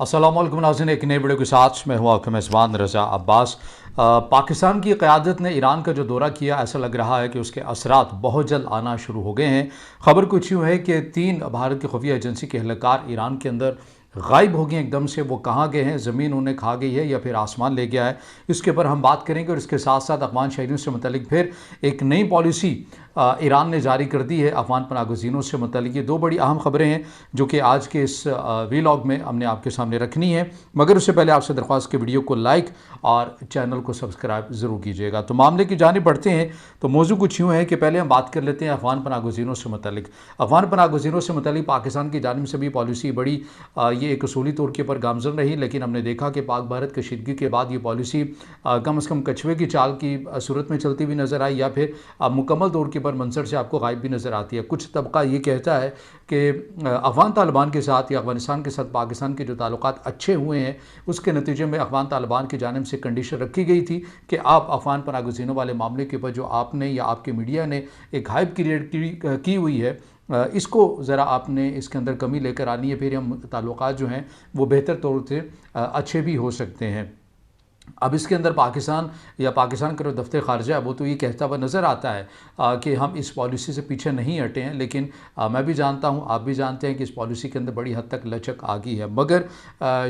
अस्सलाम वालेकुम नाज़रीन, एक नई वीडियो के साथ मैं हूँ आपका मेज़बान रज़ा अब्बास। पाकिस्तान की क़यादत ने ईरान का जो दौरा किया, ऐसा लग रहा है कि उसके असरात बहुत जल्द आना शुरू हो गए हैं। ख़बर कुछ यूँ है कि 3 भारत की खुफिया एजेंसी के एहलकार ईरान के अंदर गायब हो गए एकदम से। वो कहाँ गए हैं, ज़मीन उन्हें खा गई है या फिर आसमान ले गया है, इसके ऊपर हम बात करेंगे। और इसके साथ साथ अफ़गान शहरियों से मुतल्लिक फिर एक नई पॉलिसी ईरान ने जारी कर दी है अफ़गान पनागज़ीनों से मुतल्लिक। ये 2 बड़ी अहम ख़बरें हैं जो कि आज के इस वीलॉग में हमने आपके सामने रखनी है। मगर उससे पहले आपसे दरख्वास्त कि वीडियो को लाइक और चैनल को सब्सक्राइब ज़रूर कीजिएगा। तो मामले की जानिब बढ़ते हैं। तो मौजू कुछ यूँ है कि पहले हम बात कर लेते हैं अफ़गान पनागज़ीनों से मुतल्लिक। अफ़गान पनागज़ीनों से मुतल्लिक पाकिस्तान की जानिब से भी पॉलिसी बड़ी ये एक असूली तौर के ऊपर गामज़न रही, लेकिन हमने देखा कि पाक भारत कशीदगी के बाद ये पॉलिसी कम अज़ कम कछुए की चाल की सूरत में चलती हुई नज़र आई, या फिर मुकम्मल तौर के ऊपर मंजर से आपको गायब भी नज़र आती है। कुछ तबका ये कहता है कि अफ़गान तालिबान के साथ या अफ़गानिस्तान के साथ पाकिस्तान के जो ताल्लुकात अच्छे हुए हैं, उसके नतीजे में अफ़गान तालिबान की जानिब से कंडीशन रखी गई थी कि आप अफ़गान पनागज़ीनों वाले मामले के ऊपर जो आपने या आपके मीडिया ने एक हाइप क्रिएट की हुई है, इसको ज़रा आपने इसके अंदर कमी लेकर आनी है, फिर हम ताल्लुकात जो हैं वो बेहतर तौर से अच्छे भी हो सकते हैं। अब इसके अंदर पाकिस्तान या पाकिस्तान का जो दफ्तर ख़ारजा है वो तो ये कहता हुआ नज़र आता है कि हम इस पॉलिसी से पीछे नहीं हटे हैं, लेकिन मैं भी जानता हूँ, आप भी जानते हैं कि इस पॉलिसी के अंदर बड़ी हद तक लचक आ गई है। मगर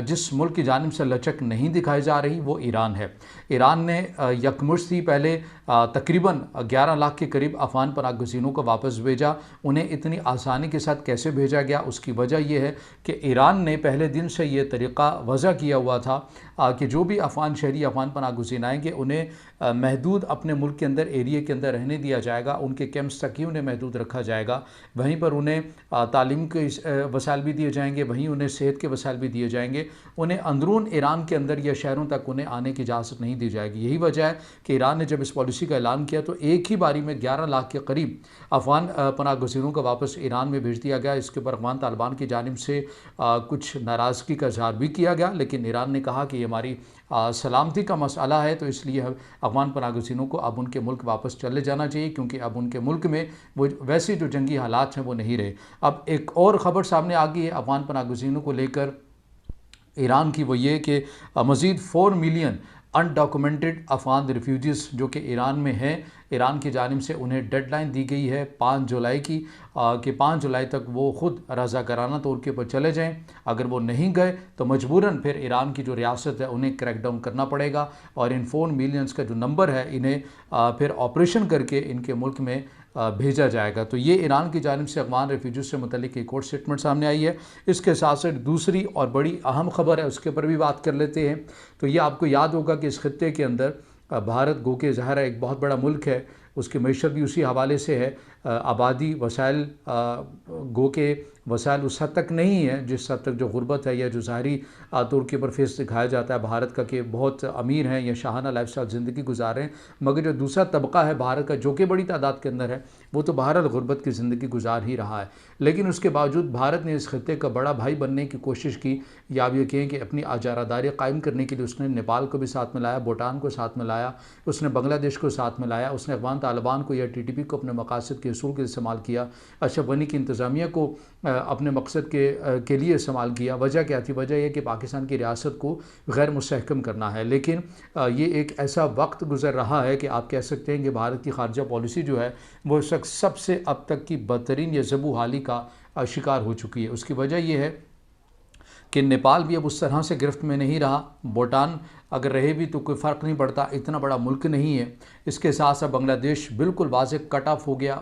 जिस मुल्क की जानिब से लचक नहीं दिखाई जा रही वो ईरान है। ईरान ने यकमुश्त ही पहले तकरीबन 11 लाख के करीब अफ़गान पनागज़ीनों को वापस भेजा। उन्हें इतनी आसानी के साथ कैसे भेजा गया, उसकी वजह यह है कि ईरान ने पहले दिन से ये तरीक़ा वज़ा किया हुआ था कि जो भी अफ़गान शहरी अफ़गान पनागज़ीन आएंगे उन्हें महदूद अपने मुल्क के अंदर एरिया के अंदर रहने दिया जाएगा, उनके कैंप्स तक ही उन्हें महदूद रखा जाएगा। वहीं पर उन्हें तालीम के वसाइल भी दिए जाएंगे, वहीं उन्हें सेहत के वसाइल भी दिए जाएंगे। उन्हें अंदरून ईरान के अंदर या शहरों तक उन्हें आने की इजाज़त नहीं दी जाएगी। यही वजह है कि ईरान ने जब इस पॉलिसी का ऐलान किया तो एक ही बारी में 11 लाख के करीब अफ़गान पनागज़ीनों को वापस ईरान में भेज दिया गया। इसके ऊपर अफ़गान तालिबान की जानिब से कुछ नाराज़गी का इज़हार भी किया गया, लेकिन ईरान ने कहा कि ये हमारी सलामती का मसला है, तो इसलिए अफ़गान पनागज़ीनों को अब उनके मुल्क वापस चले जाना चाहिए, क्योंकि अब उनके मुल्क में वो वैसे जो जंगी हालात हैं वो नहीं रहे। अब एक और ख़बर सामने आ गई है अफ़गान पनागज़ीनों को लेकर ईरान की, वो ये कि मज़ीद 4 मिलियन अनडॉक्यूमेंटेड अफ़गान रिफ्यूजीज़ जो कि ईरान में हैं, ईरान की जानिब से उन्हें डेडलाइन दी गई है 5 जुलाई की, कि 5 जुलाई तक वो ख़ुद रज़ाकाराना तौर के ऊपर चले जाएं। अगर वो नहीं गए तो मजबूरन फिर ईरान की जो रियासत है उन्हें क्रैकडाउन करना पड़ेगा, और इन 4 मिलियंस का जो नंबर है इन्हें फिर ऑपरेशन करके इनके मुल्क में भेजा जाएगा। तो ये ईरान की जानिब से अफ़गान रेफ्यूजीज़ से मुतल्लिक एक और स्टेटमेंट सामने आई है। इसके साथ साथ दूसरी और बड़ी अहम खबर है, उसके ऊपर भी बात कर लेते हैं। तो ये आपको याद होगा कि इस खित्ते के अंदर भारत गो के ज़ाहिर है एक बहुत बड़ा मुल्क है, उसकी मैशत भी उसी हवाले से है। आबादी वसाइल गो के वसाइल उस हद तक नहीं है जिस हद तक जो गुर्बत है या जो ज़ाहरी तौर के ऊपर फेस दिखाया जाता है भारत का कि बहुत अमीर हैं या शाहाना लाइफ स्टाइल ज़िंदगी गुजार रहे हैं। मगर जो दूसरा तबका है भारत का जो कि बड़ी तादाद के अंदर है, वो तो बहरहाल गुर्बत की ज़िंदगी गुजार ही रहा है। लेकिन उसके बावजूद भारत ने इस खत्ते का बड़ा भाई बनने की कोशिश की, या आप ये कहें कि अपनी आजारादारी कायम करने के लिए उसने नेपाल को भी साथ में लाया, भूटान को साथ में लाया, उसने बांग्लादेश को साथ में लाया, उसने अफ़गान तालिबान को या TTP को अपने मकासद के असूल के इस्तेमाल किया, अशरफ गनी की इंतज़ामिया को अपने मकसद के लिए इस्तेमाल किया। वजह क्या थी? वजह यह कि पाकिस्तान की रियासत को गैर मुस्तहकम करना है। लेकिन ये एक ऐसा वक्त गुजर रहा है कि आप कह सकते हैं कि भारत की खारजा पॉलिसी जो है वो सबसे अब तक की बदतरीन या ज़बू हाली का शिकार हो चुकी है। उसकी वजह यह है कि नेपाल भी अब उस तरह से गिरफ्त में नहीं रहा, भूटान अगर रहे भी तो कोई फ़र्क नहीं पड़ता, इतना बड़ा मुल्क नहीं है। इसके साथ साथ बांग्लादेश बिल्कुल वाज़ेह कट ऑफ हो गया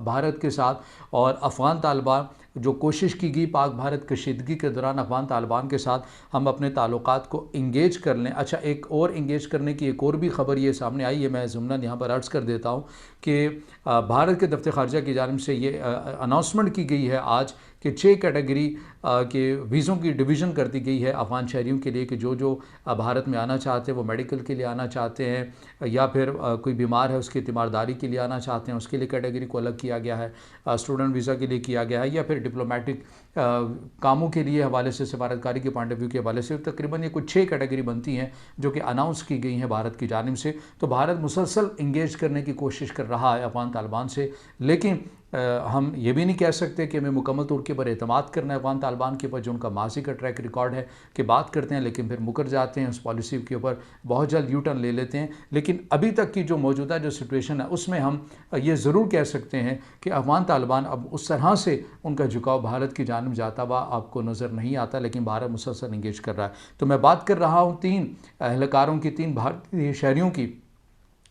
भारत के साथ, और अफ़गान तालिबान जो कोशिश की गई पाक भारत कशीदगी के दौरान अफ़गान तालिबान के साथ हम अपने ताल्लुकात को इंगेज कर लें। अच्छा, एक और इंगेज करने की एक और भी ख़बर ये सामने आई है, मैं ज़ुमनन यहाँ पर अर्ज़ कर देता हूँ कि भारत के दफ्तर ख़ारजा की जानिब से ये अनाउंसमेंट की गई है आज कि 6 कैटेगरी के वीज़ों की डिवीज़न कर दी गई है अफ़गान शहरियों के लिए, कि जो भारत में आना चाहते हैं, वो मेडिकल के लिए आना चाहते हैं या फिर कोई बीमार है उसकी तीमारदारी के लिए आना चाहते हैं, उसके लिए कैटेगरी को अलग किया गया है, स्टूडेंट वीज़ा के लिए किया गया है, या फिर डिप्लोमेटिक कामों के लिए हवाले से, सफारतकारी के पॉइंट ऑफ व्यू के हवाले से। तकरीबन ये कुछ 6 कैटेगरी बनती हैं जो कि अनाउंस की गई हैं भारत की जानिब से। तो भारत मुसलसल इंगेज करने की कोशिश कर रहा है अफ़गान तालिबान से, लेकिन हम ये भी नहीं कह सकते कि हमें मुकम्मल तौर के ऊपर एतमाद करना है अफ़गान तालिबान के ऊपर, जो उनका माजी का ट्रैक रिकॉर्ड है कि बात करते हैं लेकिन फिर मुकर जाते हैं उस पॉलिसी के ऊपर, बहुत जल्द यू टर्न ले लेते हैं। लेकिन अभी तक की जो मौजूदा जो सिचुएशन है उसमें हम ये ज़रूर कह सकते हैं कि अफ़गान तालिबान अब उस तरह से उनका झुकाव भारत की जानिब जाता हुआ आपको नज़र नहीं आता, लेकिन भारत मुसलसल इंगेज कर रहा है। तो मैं बात कर रहा हूँ 3 एहलकारों की, 3 भारतीय शहरियों की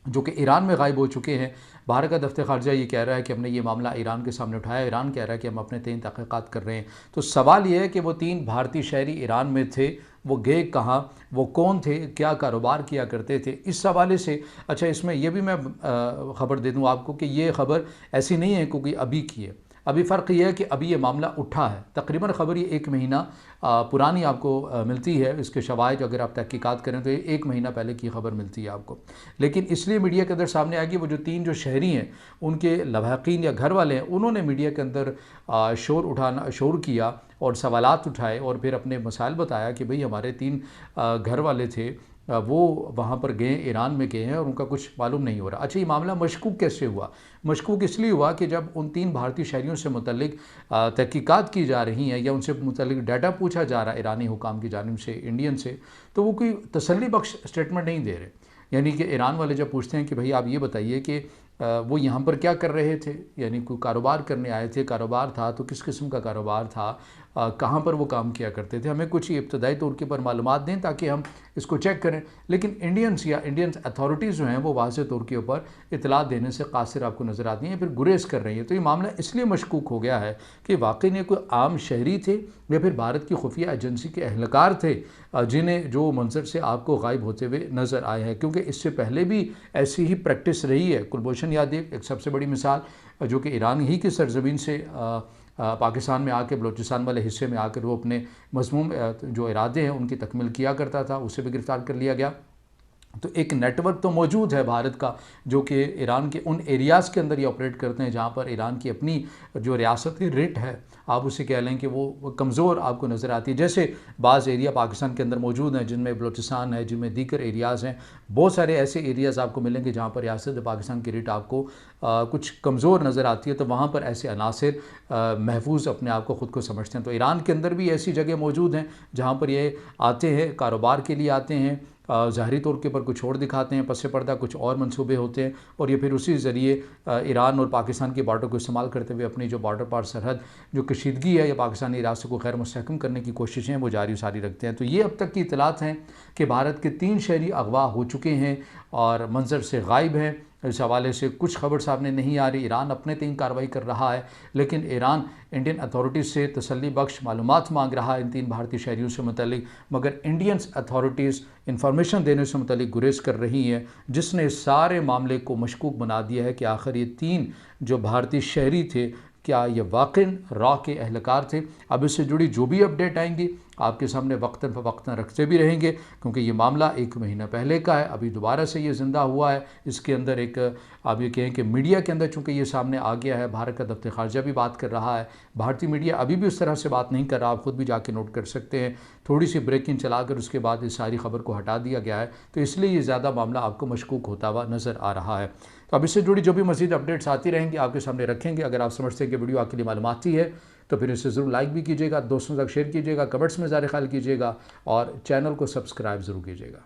जो कि ईरान में गायब हो चुके हैं। भारत का दफ्तर ख़ारजा ये कह रहा है कि हमने ये मामला ईरान के सामने उठाया, ईरान कह रहा है कि हम अपने 3 तहक़ीक़ात कर रहे हैं। तो सवाल ये है कि वो 3 भारतीय शहरी ईरान में थे, वो गए कहाँ, वो कौन थे, क्या कारोबार किया करते थे, इस हवाले से। अच्छा, इसमें यह भी मैं ख़बर दे दूँ आपको कि ये ख़बर ऐसी नहीं है क्योंकि अभी की है, अभी फ़र्क यह है कि अभी ये मामला उठा है। तकरीबन ख़बर ये 1 महीना पुरानी आपको मिलती है। इसके शवाहिद अगर आप तहकीकात करें तो ये 1 महीना पहले की खबर मिलती है आपको। लेकिन इसलिए मीडिया के अंदर सामने आएगी, वो जो 3 जो शहरी हैं उनके लवाहकीन या घर वाले हैं, उन्होंने मीडिया के अंदर शोर किया और सवालात उठाए और फिर अपने मसाइल बताया कि भाई हमारे 3 घर वाले थे, वो वहाँ पर गए, ईरान में गए हैं और उनका कुछ मालूम नहीं हो रहा। अच्छा, ये मामला मशकूक कैसे हुआ? मशकूक इसलिए हुआ कि जब उन 3 भारतीय शहरियों से मुतल्लिक तहकीकात की जा रही हैं या उनसे मुतल्लिक डाटा पूछा जा रहा है ईरानी हुकाम की जानिब से, इंडियन से, तो वो कोई तसल्ली बख्श स्टेटमेंट नहीं दे रहे। यानी कि ईरान वाले जब पूछते हैं कि भाई आप ये बताइए कि वो यहाँ पर क्या कर रहे थे, यानी कोई कारोबार करने आए थे, कारोबार था तो किस किस्म का कारोबार था, कहाँ पर वो काम किया करते थे, हमें कुछ इब्तदाई तौर के पर मालूमात दें ताकि हम इसको चेक करें। लेकिन इंडियंस या इंडियन अथॉरिटीज़ जो हैं वो वाज़ेह तौर के ऊपर इतलात देने से कासिर आपको नज़र आती हैं, फिर गुरेज कर रही हैं। तो ये मामला इसलिए मशकूक हो गया है कि वाकई में कोई आम शहरी थे या फिर भारत की खुफिया एजेंसी के अहलकार थे जिन्हें जो मंजर से आपको गायब होते हुए नज़र आए हैं। क्योंकि इससे पहले भी ऐसी ही प्रैक्टिस रही है। कुलभूषण यादव एक सबसे बड़ी मिसाल, जो कि ईरान ही की सरजमीन से पाकिस्तान में आके बलूचिस्तान वाले हिस्से में आकर वो अपने मज़मूम जो इरादे हैं उनकी तकमील किया करता था, उसे भी गिरफ़्तार कर लिया गया। तो एक नेटवर्क तो मौजूद है भारत का जो कि ईरान के उन एरियाज़ के अंदर ये ऑपरेट करते हैं जहाँ पर ईरान की अपनी जो रियासती रेट है, आप उसे कह लें कि वो कमज़ोर आपको नज़र आती है। जैसे बाज़ एरिया पाकिस्तान के अंदर मौजूद हैं जिनमें बलूचिस्तान है, जिनमें दीगर एरियाज़ हैं, बहुत सारे ऐसे एरियाज़ आपको मिलेंगे जहाँ पर रियासत पाकिस्तान की रेट आपको कुछ कमज़ोर नज़र आती है। तो वहाँ पर ऐसे अनासर महफूज अपने आप को ख़ुद को समझते हैं। तो ईरान के अंदर भी ऐसी जगह मौजूद हैं जहाँ पर ये आते हैं, कारोबार के लिए आते हैं, ज़ाहरी तौर के ऊपर कुछ और दिखाते हैं, पस पर्दा कुछ और मंसूबे होते हैं और ये फिर उसी ज़रिए ईरान और पाकिस्तान की बॉर्डर को इस्तेमाल करते हुए अपनी जो बॉर्डर पार सरहद जो कशीदगी है या पाकिस्तानी रास्ते को खैर मुस्तहकम करने की कोशिशें वो जारी सारी रखते हैं। तो ये अब तक की इतलात हैं कि भारत के 3 शहरी अगवा हो चुके हैं और मंजर से गायब हैं। इस हवाले से कुछ खबर सामने नहीं आ रही। ईरान अपने 3 कार्रवाई कर रहा है, लेकिन ईरान इंडियन अथॉरिटीज़ से तसल्ली बख्श मालूमात मांग रहा है इन 3 भारतीय शहरियों से मुतल्लिक, मगर इंडियन अथॉरिटीज़ इंफॉर्मेशन देने से मुतल्लिक गुरेज कर रही हैं, जिसने सारे मामले को मशकूक बना दिया है कि आखिर ये 3 जो भारतीय शहरी थे क्या ये वाकई रॉ के अहलकार थे। अब इससे जुड़ी जो भी अपडेट आएंगी आपके सामने वक्तन फ़वक्तन रखते भी रहेंगे, क्योंकि ये मामला 1 महीना पहले का है, अभी दोबारा से ये ज़िंदा हुआ है। इसके अंदर एक आप ये कहें कि मीडिया के अंदर चूँकि ये सामने आ गया है, भारत का दफ्तर ख़ारजा भी बात कर रहा है, भारतीय मीडिया अभी भी उस तरह से बात नहीं कर रहा, आप ख़ुद भी जाके नोट कर सकते हैं। थोड़ी सी ब्रेकिंग चलाकर उसके बाद इस सारी खबर को हटा दिया गया है, तो इसलिए ये ज़्यादा मामला आपको मशकूक होता हुआ नज़र आ रहा है। तो अब इससे जुड़ी जो भी मज़ीद अपडेट्स आती रहेंगी आपके सामने रखेंगे। अगर आप समझते हैं कि वीडियो आपके लिए मालूमाती है तो फिर इसे ज़रूर लाइक भी कीजिएगा, दोस्तों तक शेयर कीजिएगा, कमेंट्स में ज़ाहिर ख्याल कीजिएगा और चैनल को सब्सक्राइब ज़रूर कीजिएगा।